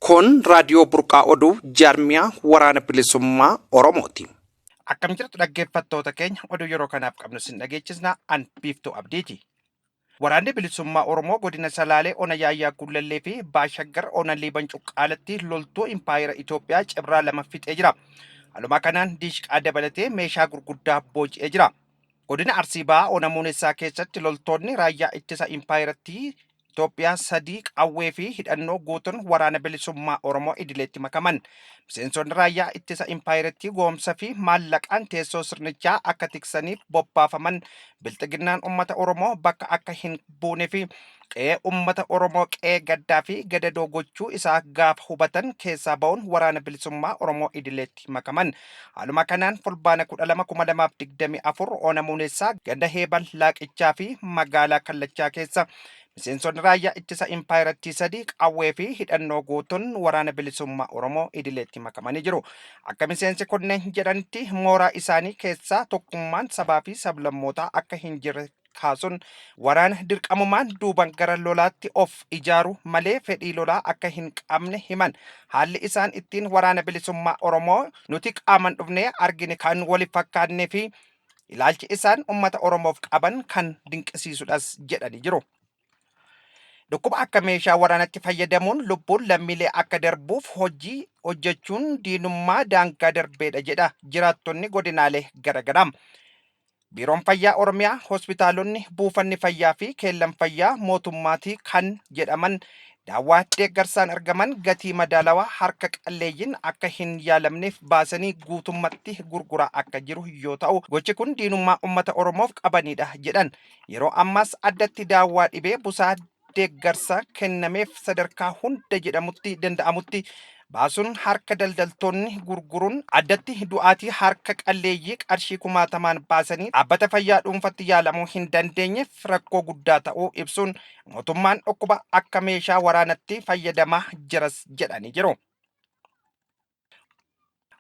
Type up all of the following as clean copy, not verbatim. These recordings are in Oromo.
Kun raadiyoo burqaa oduu jaarmiyaa waraana bilisummaa Oromooti. Akkam jirtu dhaggeeffattoota keenya oduu yeroo kanaaf qabnu sin dhageechisna an biiftuu abdiiti. Waraanni bilisummaa Oromoo godina Salaalee Ona Yaayyaa Gullallee fi Baashaggar Ona Liiban Cuqqaalatti loltuu Impaayera Itoophiyaa Cibraa lama fixee jira. Haaluma kanaan diishqaa dabalatee meeshaa gurguddaa booji'ee jira. Godina Arsii Ba'aa Ona Muunessaa keessatti loltoonni raayyaa ittisa Impaayeratti Itoophiyaa sadii qawwee fi hidhannoo guutuun waraana bilisummaa Oromoo idileetti makaman. Miseensonni raayyaa ittisa Impaayeratti goomsa fi maallaqaan teessoo sirnichaa akka tiksaniif bobbaafaman bilxiginnaan uummata Oromoo bakka akka hin buune fi qe'ee uummata Oromoo qe'ee gaddaa fi gadadoo gochuu isaa gaafa hubatan keessaa ba'uun waraana bilisummaa Oromoo idileetti makaman. Haaluma kanaan fulbaana 12/2024 Ona Muunessaa ganda Heebal Laaqichaa fi magaalaa Kallachaa keessa miseensonni raayyaa ittisa Impaayeratti sadii qawwee fi hidhannoo guutuun waraana bilisummaa Oromoo idileetti makamanii jiru. Akka miseensi kunneen jedhanitti mooraa isaanii keessaa tokkummaan sabaa fi sablammootaa akka hin jirre kaasuun waraana dirqamumaan duuban gara lolaatti of ijaaru malee fedhii lolaa akka hin qabne himan. Haalli isaan ittiin waraana bilisummaa Oromoo nuti qaaman dhufnee argine kan wali fakkaannee fi ilaalchi isaan uummata Oromoof qaban kan dinqisiisudhas jedhanii jiru. Dhukkuba akka meeshaa waraanatti fayyadamuun lubbuun lammiilee akka darbuuf hojii hojjechuun diinummaa daangaa darbeedha jedha jiraattonni godinaalee garagaraa. Biiroon Fayyaa Oromiyaa hospitaalonni buufanni fayyaa fi keellan fayyaa mootummaatii kan jedhaman daawwaa deeggarsaan argaman gatii madaalawaa harka qalleeyyiin akka hin yaalamneef baasanii guutummatti gurguraa akka jiru yoo ta'u gochi kun diinummaa uummata Oromoof qabanidha jedhan. Yeroo ammaas addatti daawwaa dhibee busaa deeggarsa kennameef sadarkaa hunda jedhamutti danda'amutti baasuun harka daldaltoonni gurguruun addatti du'aatii harka qalleeyyii qarshii 60,000 baasanii dhaabbata fayyaa dhuunfatti yaalamuu hin dandeenyeef rakkoo guddaa ta'uu ibsuun mootummaan dhukkuba akka meeshaa waraanatti fayyadamaa jiras jedhanii jiru.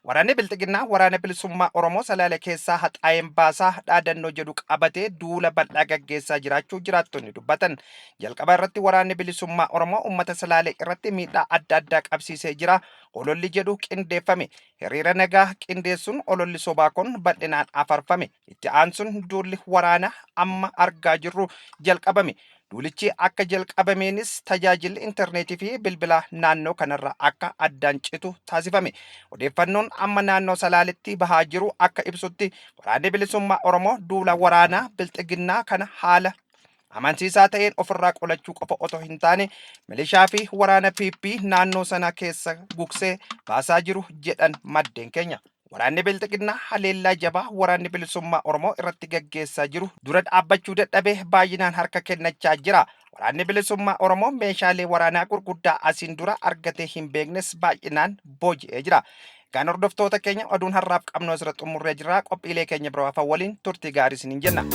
Waraanni bilxiginnaa waraana bilisummaa Oromoo Salaalee keessaa haxaa'een baasaa dhaadannoo jedhu qabatee duula bal'aa gaggeessaa jiraachuu jiraattonni dubbatan. Jalqaba irratti waraanni bilisummaa Oromoo uummata Salaalee irratti miidhaa adda addaa qabsiisee jira. Ololli jedhu qindeeffame. Hiriira nagaa qindeessuun ololli sobaa kun bal'inaan afarfame. Itti aansuun duulli waraanaa amma argaa jirru jalqabame. Duulichi akka jalqabameenis tajaajilli intarneetii fi bilbilaa naannoo kanarraa akka addaan citu taasifame. Odeeffannoon amma naannoo Salaaletti bahaa jiru akka ibsutti waraanni bilisummaa Oromoo duula waraanaa bilxiginnaa kana haala amansiisaa ta'een ofirraa qolachuu qofa otoo hin taane milishaa fi waraana PP naannoo sana keessa gugsee baasaa jiru jedhan maddeen keenya. Waraanni bilxiginnaa haleellaa jabaa waraanni bilisummaa Oromoo irratti gaggeessaa jiru dura dhaabbachuu dadhabee baay'inaan harka kennachaa jira. Waraanni bilisummaa Oromoo meeshaalee waraanaa gurguddaa asiin dura argatee hin beeknes baay'inaan booji'ee jira. Kan hordoftoota keenya oduun har'aaf qabnu asirra xumurree jira. Qophiilee keenya biroo hafan waliin turtii gaarii isiniin jenna.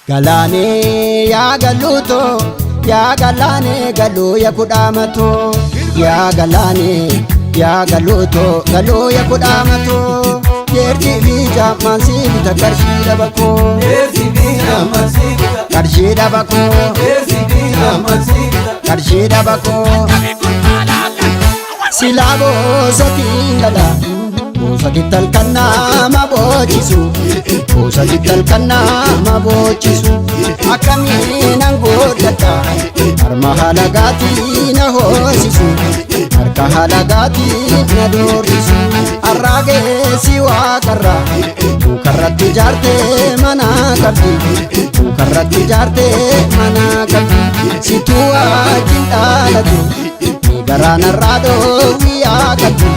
Galane ya galuto ya galane galu ya kudamato ya galane ya galuto galu ya kudamato yerti bija mansi ta karshida bako yerti bija mansi karshida bako yerti bija mansi karshida bako silabo sakindala Sakital kana mabochisu Sakital kana mabochisu Akami nangodata Arma halagati na hosisu Arka halagati na dorisu Arrage siwa karra Karratti jarte mana kabdi Karratti jarte mana kabdi Situa jindalatu Garana rado wiya kabdi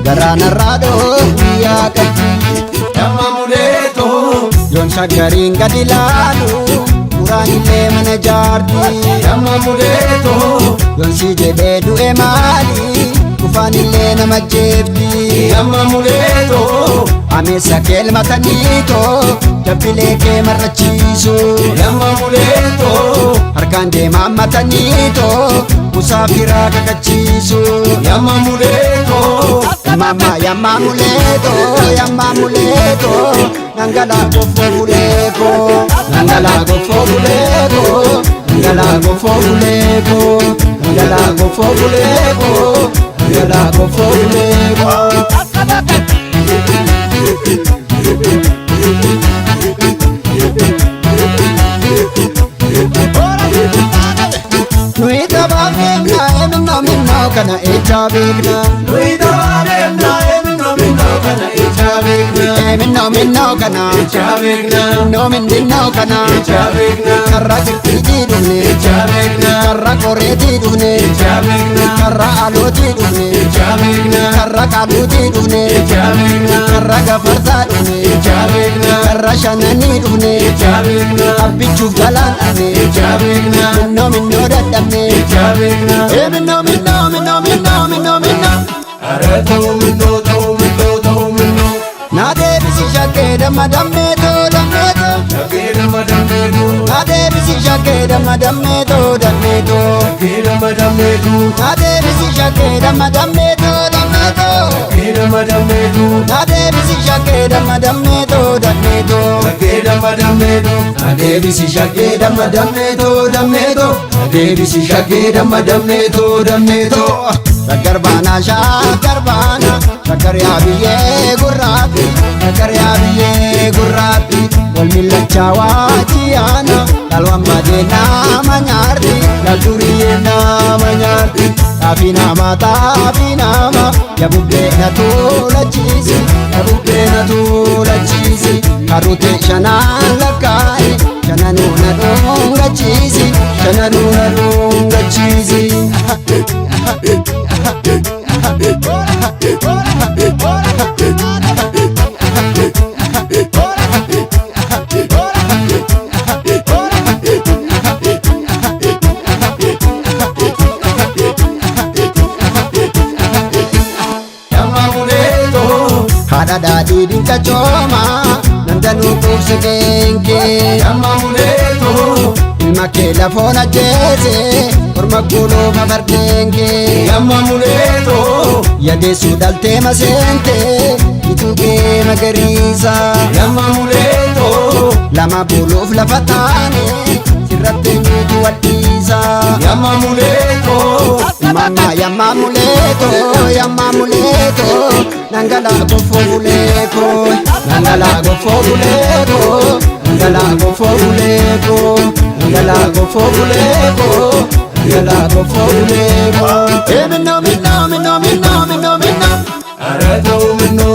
Garana rado wiya kabdi Yamma muleto Yon shagarin gadilalu Kurani le mana jarti Yamma muleto Yon si jebe du'e mali kufaanillee nama jeebdi Yamma muleetoo ameessa keelmataniitoo jabbilee kee marrachiisu Yamma muleetoo harkaan deemaa mataniitoo musaafiraa kakachiisu Yamma muleetoo yamma muleetoo nangala gofo buleko nangala gofo buleko nangala gofo buleko nangala gofo buleko nangala gofo buleko Nuita babemna minno kana echa begna Nuita babemna minno kana echa begna minno kana echa begna no minno kana echa begna karra jirti dune echa begna karra koreti dune echa begna karra aloti dune echa begna karra kaluti dune echa begna karra gafarsa dune echa begna karra shanani dune echa begna abbichuuf galaan dune echa begna minno dadhabne echa begna minno Ara ta'u minno na deebisi shakkee damma dammeetoo Shakkee damma dammeetoo na deebisi shakkee damma dammeetoo Shakkee damma dammeetoo na deebisi shakkee damma dammeetoo Shakkee damma dammeetoo na deebisi shakkee damma dammeetoo Shakkee damma dammeetoo Adeebisi shakkee damma dammeetoo Adeebisi shakkee damma dammeetoo Shakkar baana shakkar yaa biyyee gurraatti wal millachaa waajiyaana dhalwan badee nama nyaarti dalduriyyee nama nyaarti xaafi nama yabubbee na tuulachiisi karutee shanaan lakkaa'i shananuu na dhungachiisi Yamma muleetoo haadha daadhii dinqa coomaa nandanuu quubsi keenkee Yamma muleetoo ilma kee lafoon ajjeese orma guloofa fardeenkee Yamma muleetoo yadeessuu dhaltee maseentee ituu kee magariisa Yamma muleetoo lama buluuf lafa taane sirratti eenyuutu wadhiisa Yamma muleetoo yamma muleetoo nangala gofo buleko nangala gofo buleko nangala gofo buleko nangala gofo buleko nangala gofo buleko minno Ara ta'u minno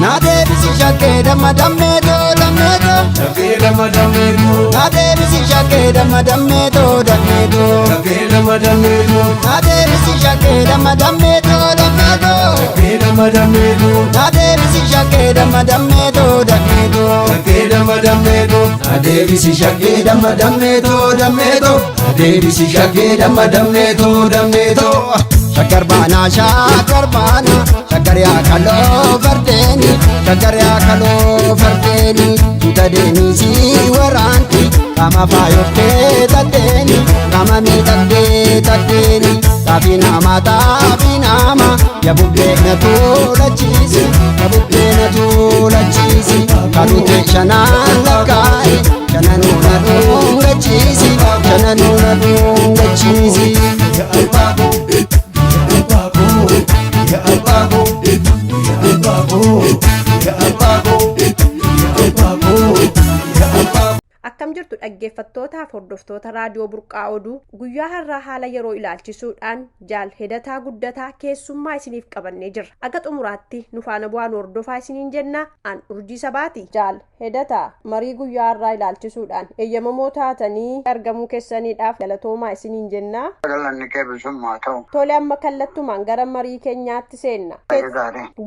na deebisi shakkee damma dammeetoo Shakkee damma dammeetoo na deebisi shakkee damma dammeetoo Shakkee damma dammeetoo na deebisi shakkee damma dammeetoo Shakkee damma dammeetoo na deebisi shakkee damma dammeetoo Shakkee damma dammeetoo Adeebisi shakkee damma dammeetoo Adeebisi shakkee damma dammeetoo shakkar baana shakkar yaa kaloo fardeeni tuuta deemisi waraanti qaama faayoftee taddeeni qaama miidhagdee taddeeni xaafi nama yabubbee na tuulachiisi kadhutee shanaan lakkaa'i shananuu na dhungachiisi Akkam jirtu dhaggeeffattootaaf hordoftoota raadiyoo burqaa oduu guyyaa har'aa haala yeroo ilaalchisuudhaan jaal hedataa guddataa keessummaa isiniif qabannee jirra. Aga xumuraatti nu faana bu'aan hordofaa isiniin jenna an urjii sabaati. Jaal hedataa marii guyyaa har'aa ilaalchisuudhaan eeyyamamoo taatanii argamuu keessaniidhaaf galatoomaa isiniin jenna. Galanni kee bilisummaa ta'u. Tole amma kallattumaan gara marii keenyaatti seenna.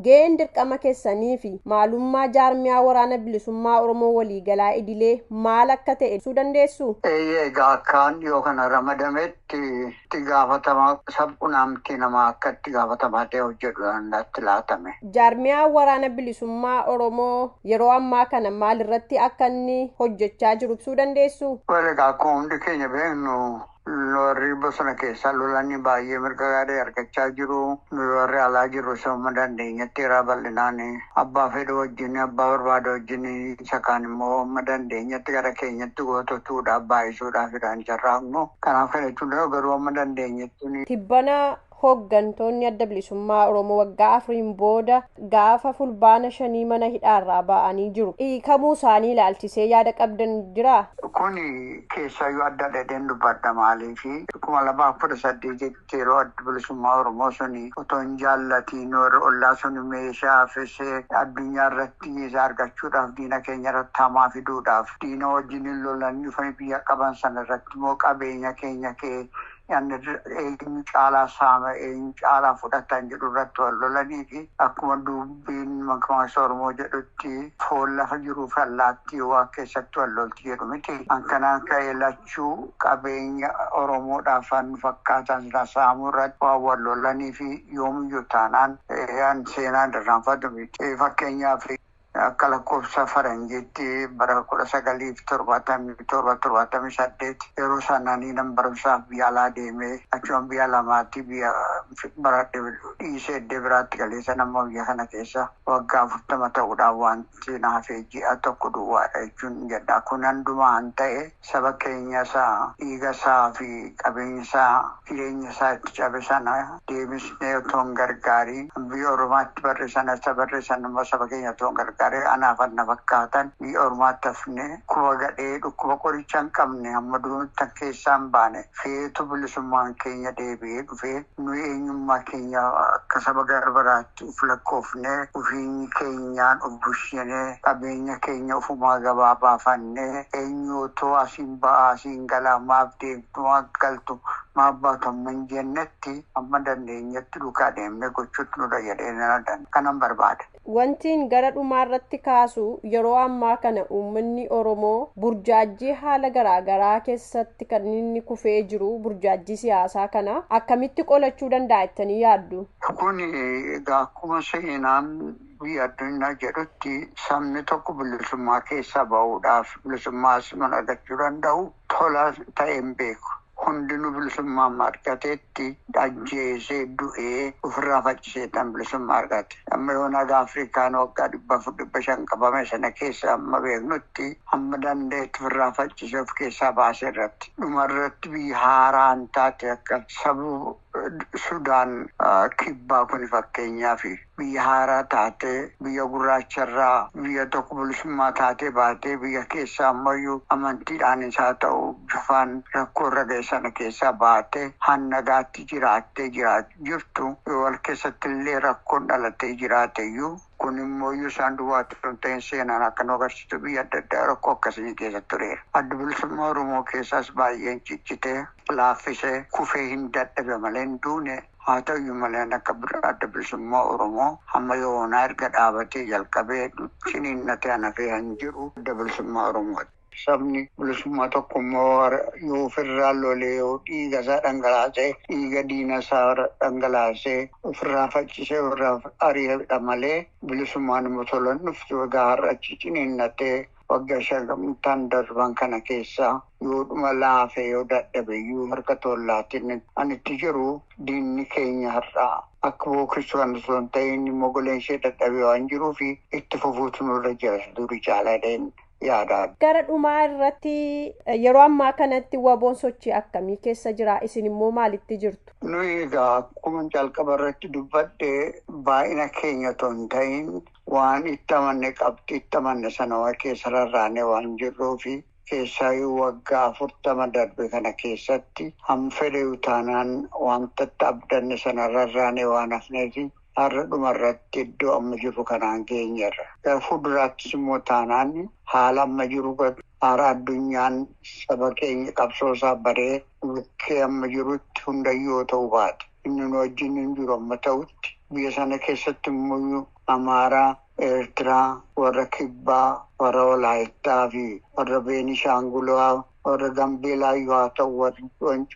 Ga'een dirqama keessanii fi maalummaa jaarmiyaa waraana bilisummaa Oromoo waliigalaa idilee maal akka ta'e ibsuu dandeessu? dandeessu? Egaa akkaan yoo kana ramadametti itti gaafatamaa sabquunnamtii namaa akka itti gaafatamaa ta'e hojjedhu natti laatame. Jaarmiyaan waraana bilisummaa Oromoo yeroo ammaa kana maalirratti akka inni hojjechaa jiru ibsuu dandeessu? Egaa akkuma hundi keenya beeknu warri bosona keessaa lolanii baay'ee mirga gaarii argachaa jiru. Warri alaa jiru sababa dandeenyetti irraa bal'inaan abbaa fedhu wajjin abbaa barbaadu wajjin isa kaan immoo amma dandeenyetti gara keenyatti goototuudhaaf baay'isuudhaaf irraan carraaqnu. Kanaaf kana jechuun garuu amma dandeenyetti. Tibbana hooggantoonni adda bilisummaa Oromoo waggaa 4 booda gaafa fulbaana 5 mana hidhaarraa ba'anii jiru. Hiikamuu isaanii ilaalchisee yaada qabdan jira? Kuni keessaayyuu adda dhedheen dubbadha maaliifi 2018 yeroo adda bilisummaa Oromoo suni otoo hin jaallatiin warri ollaa suni meeshaa hafisee addunyaa irratti isa argachuudhaaf diina keenya irratti hamaa fiduudhaaf diina wajjin lolanii dhufanii biyya qaban sana irratti immoo qabeenya keenya eenyu caalaa saama eenyu caalaa fudhatan jedhu irratti wal lolanii fi akkuma dubbiin makamaasa Oromoo jedhutti foon lafa jiruuf allaattii waa keessatti wal lolti jedhu miti. Akkanaan ka'ee lachuu qabeenya Oromoodhaaf nu fakkaatan saamuu irratti waan wal lolanii fi yoomiyyuu taanaan seenaan irraanfatu miti. Fakkeenyaaf akka lakkoofsa faranjiitti bara 1977 yeroo sananii nan barumsaaf biyya alaa deemee achuma biyya lamaatti biyya baradhe dhiisee iddoo biraatti galeessa nama biyya kana keessa waggaa 40 ta'uudhaan wanti naafee ji'a tokko duwwaadha jechuun jedha. Kun hundumaan ta'e saba keenya isaa dhiiga isaa fi qabeenya isaa jireenya isaa itti cabe sana deebisnee otoo hin gargaariin biyya Oromaatti barreessan immoo saba keenya otoo hin gargaariin anaafan na fakkaatan biyya Oromaatti hafne kuba gadhee dhukkuba qoricha hin qabne amma duunuttan keessaan baane feetu bilisummaan keenya deebi'ee dhufee nuyi eenyummaa keenya akka saba garbaraatti uf lakkoofne ufiinyi keenyaan uf bushinee qabeenya keenya ufumaa gabaa baafannee eenyu otoo asiin ba'aa asiin galaa maaf deemtu maaf galtu maaf baatamman jennetti amma dandeenyetti duukaa deemne gochuutti nu fayyadee kanan barbaada. Wantiin gara dhumaarratti kaasu yeroo ammaa kana uummanni Oromoo burjaajii haala garaagaraa keessatti kan inni kufee jiru burjaajii siyaasaa kana akkamitti qolachuu danda'a jettanii yaaddu? Kun egaa akkuma seenaan biyya addunyaa jedhutti sabni tokko bilisummaa keessaa ba'uudhaaf bilisummaas mana argachuu danda'u tola ta'een beeku. Hundinuu bilisummaa argateetti ajjeesee du'ee ofirraa facciseetan bilisummaa argate. Amma yoo nagaa Afrikaan waggaa 400 qabame sana keessa amma beeknutti amma dandeetti ofirraa faccisee of keessaa baasee irratti. Dhuma irratti biyya haaraan taate akka sabuu Sudaan kibbaa kun fakkeenyaaf biyya haaraa taate biyya gurraacharraa biyya tokko bilisummaa taatee baatee biyya keessaa ammayyuu amantiidhaan isaa ta'u bifaan rakkoo irra ga'e sana keessaa baatee hannagaatti jiraattee jirtu wal keessatti illee rakkoon dhalatee jiraateyyuu kun immoo isaan duwwaatti ta'een seenaan akka nu agarsiisu biyya adda addaa rakkoo akkasii keessatti tureera. Adda bilisummaa Oromoo keessaas baay'een ciccitee laaffisee kufee hin dadhabe malee hin duune. Haa ta'uyyuu malee akka adda bilisummaa Oromoo hamma yoonaa erga dhaabatee jalqabee ciniinnatee hafee hin jiru adda bilisummaa Oromooti. Sabni bilisummaa tokko immoo yoo ofirraa lolee yoo dhiiga isaa dhangalaasee dhiiga diina isaa dhangalaasee ofirraa faccisee ofirraa ari'edha malee bilisummaan immoo tolan dhuftu egaa har'achi ciniinnatee waggaa 50 darban kana keessaa yoo dhuma laafee yoo dadhabeyyuu harka tollaatiin anitti jiru diinni keenya har'aa akka bookisuu kan osoo hin ta'in immoo goleen ishee dadhabee waan jiruuf itti fufuutu nurra jira durii caaladheen. Gara dhumaa irratti yeroo ammaa kanatti waboon sochii akkamii keessa jira? Isin immoo maalitti jirtu? Nuyi egaa akkuma jalqaba irratti dubbadde baay'ina keenya otoo hin ta'in waan itti amanne qabxii itti amanne sana keessa rarraanee waan jirruufi keessaayyuu waggaa 40 darbe kana keessatti hamfedhe utaanaan wanta itti abdanne sana rarraanee waan hafneefi har'a dhumarratti iddoo amma jiru kanaan geenyerra. Gara fuulduraattis immoo taanaan haala amma jiru haala addunyaan saba keenya qabsoosaa baree bukkee amma jirutti hundayyoo ta'uu baate. Inni nu wajjin hin jiru amma ta'utti biyya sana keessatti immoo Amaaraa, Eertiraa, warra Kibbaa, warra Walaayittaa fi warra Beenishaangulaa warra Gambeelaa yoo haa ta'u warri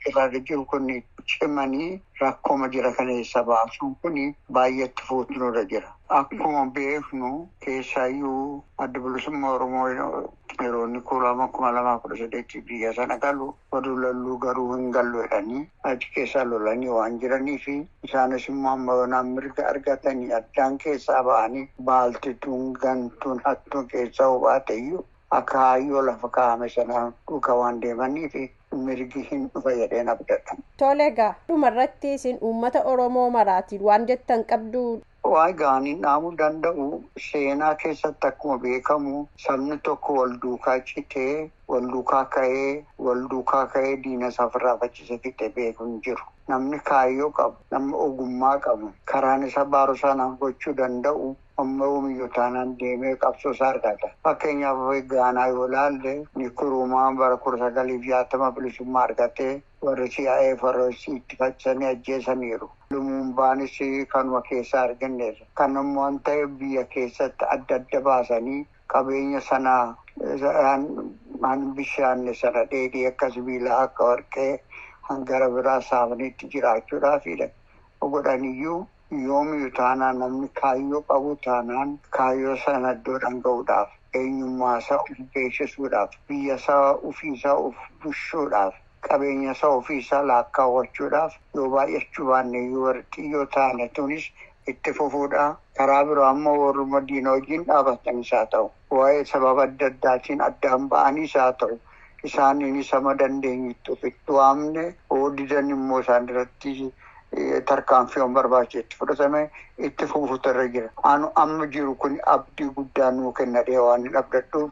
irra jiru kun cimanii rakkoo jira keessa baasuun kun baay'eetti fuutuudha jira. Akkuma beeknu keessaayyuu adda bilisummaa Oromoo yeroo inni kuulama 2018 biyya sana galu warri lalluu garuu hin gallu jedhanii achi keessa lolanii waan jiranii fi isaanis immoo amma yoonaan mirga argatanii addaan keessaa ba'anii baaltituun gantuun hattuun keessaa hubaateyyuu akka hayyoo lafa kaa'ame sanaan dhuka waan deemanii fi mirgi hin dhufa jedheen abdadha. Tole egaa dhumarratti isin uummata Oromoo maraatiin waan jettan qabdu. Waa gaanii dhaamuu danda'u seenaa keessatti akkuma beekamu sabni tokko wal duukaa citee wal duukaa ka'ee diina safirraa faccise fixe beeku hin jiru. Namni kaayyoo qabu, namni ogummaa qabu, karaan isa baaru sanaan gochuu danda'u amma uumiyyoo taanaan deemee qabsoo isaa argata. Fakkeenyaaf Gaanaa yoo ilaalle Nikuruumaa bara 1960 bilisummaa argatee warri CIA faroosi itti faccanii ajjeesaniiru. Lumumbaanis kanuma keessaa arganneerra. Kan immoo waan ta'eef biyya keessatti adda baasanii qabeenya sanaa bishaan sana dheedhii akka sibiilaa akka warqee hangara biraa saafaniitti jiraachuudhaafidha. Godhaniyyuu yoomiyyuu taanaan namni kaayyoo qabu taanaan kaayyoo sana iddoodhaan ga'uudhaaf eenyummaa isaa of beeksisuudhaaf biyya isaa ofiisaa of bushuudhaaf qabeenya isaa ofiisaa laakkaawwachuudhaaf yoo baay'achuu baanne yoo xiyyoo taane tunis itti fufuudha. Karaa biroo ammoo warruma diina wajjin dhaabatanis haa ta'u waa'ee sababa adda addaatiin addaan ba'anis haa ta'u isaaniin sama dandeenyutti ofitti waamne oodidan immoo isaan irratti tarkaanfii barbaachisu fudhatame itti fufuutu irra jira. Amma jiru kun abdii guddaa nuu kenna waan hin abdadhuuf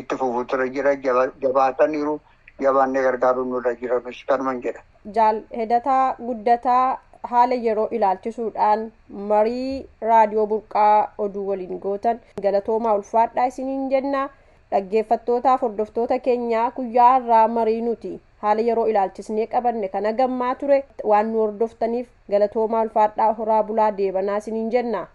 itti fufuutu irra jira. Jabaataniiru jabaannee gargaaruun nurra jira kanuman jedha. Jaal Hedataa Guddataa haala yeroo ilaalchisuudhaan marii raadiyoo burqaa oduu waliin gootan galatoomaa ulfaadhaa isiniin jenna. Dhaggeeffattootaaf hordoftoota keenyaa guyyaa har'aa marii nuti haala yeroo ilaalchisnee qabanne kana gammaa ture waan nu hordoftaniif galatoomaa ulfaadhaa horaa bulaa deebanaa isiniin jenna.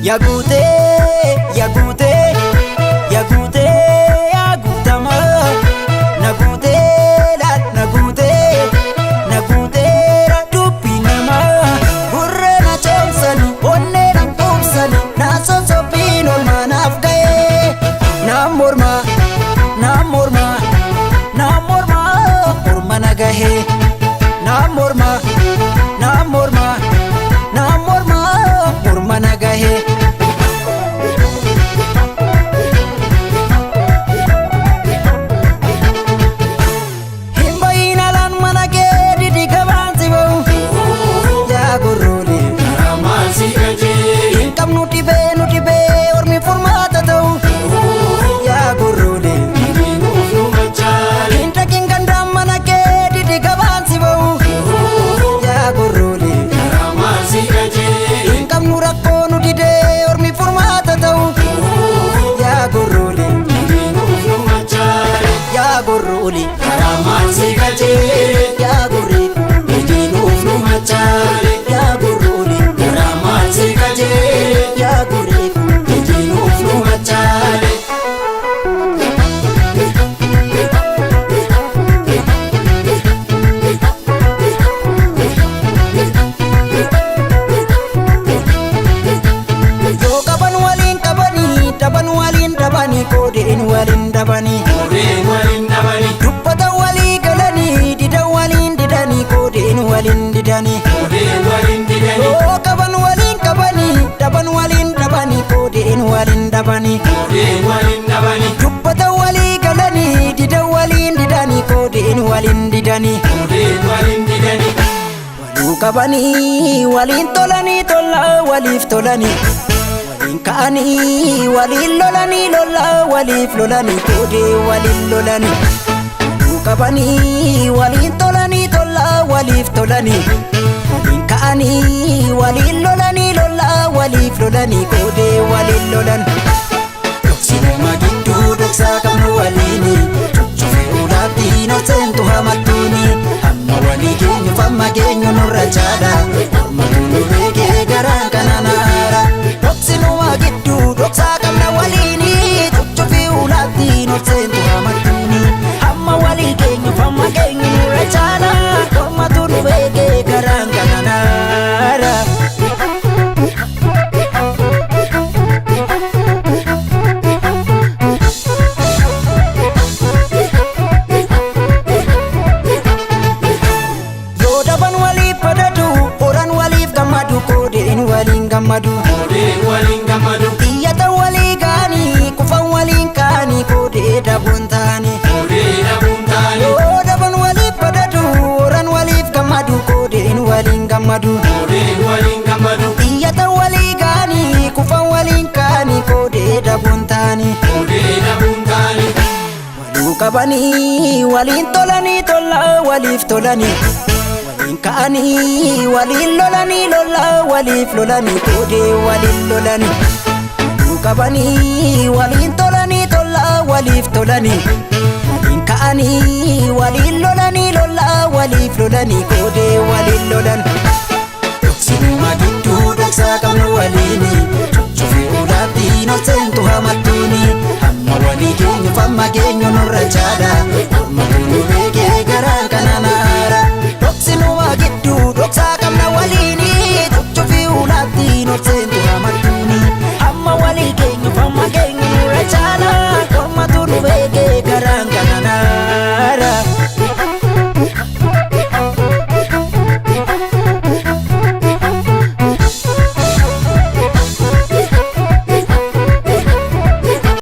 Yagute yagutama nagute dubbi nama burre na chomsani onne na kubsani na sosopin olmanaaf gaye na morma na gahe na morma na gahe. Dubbata walii galanii dida waliin didanii koodeen waliin didanii yoo qaban waliin qabanii dhaban waliin dhabanii koodeen waliin dhabanii dubbata walii galanii dida waliin didanii koodeen waliin didanii waluu qabanii waliin tolanii tola waliif tolanii ka'anii waliin lolanii lola waliif lolanii koodee waliin lolanii waluu qabanii waliin tolanii tola waliif tolanii waliin ka'anii waliin lolanii lola waliif lolanii koodee waliin lolan dhoksaa qabnu waliini cuccufee ulaatti nooseentu hamattuuni amma walii keenyu famma keenyu nurra caala mormatu nu beekee garaan kana naara dhoksinuma gidduu dhoksaa qabna waliini cuccufee ulaatti nooseentu hamattuuni amma walii keenyu famma keenyu nurra caala mormatu nu beekee garaan kana naara. Waliin gammadu Iyyata walii gaanii kufan waliin kaanii koodee dhabuun taane yoo dhaban waliif badadu horan waliif gammadu koodeen waliin gammadu Iyyata walii gaanii kufan waliin kaanii koodee dhabuun taane waluu qabanii waliin tolanii tola waliif tolanii ka'anii waliin lolanii lola waliif lolanii koodee waliin lolanii waluu qabanii waliin tolanii tola waliif tolanii waliin ka'anii waliin lolanii lola waliif lolanii koodee waliin lolan dhoksinuma gidduu dhoksaa qabnu waliini cuccufee ulaatti nooseentu hamattuuni amma walii keenyu famma keenyu nurra caala mormatu nu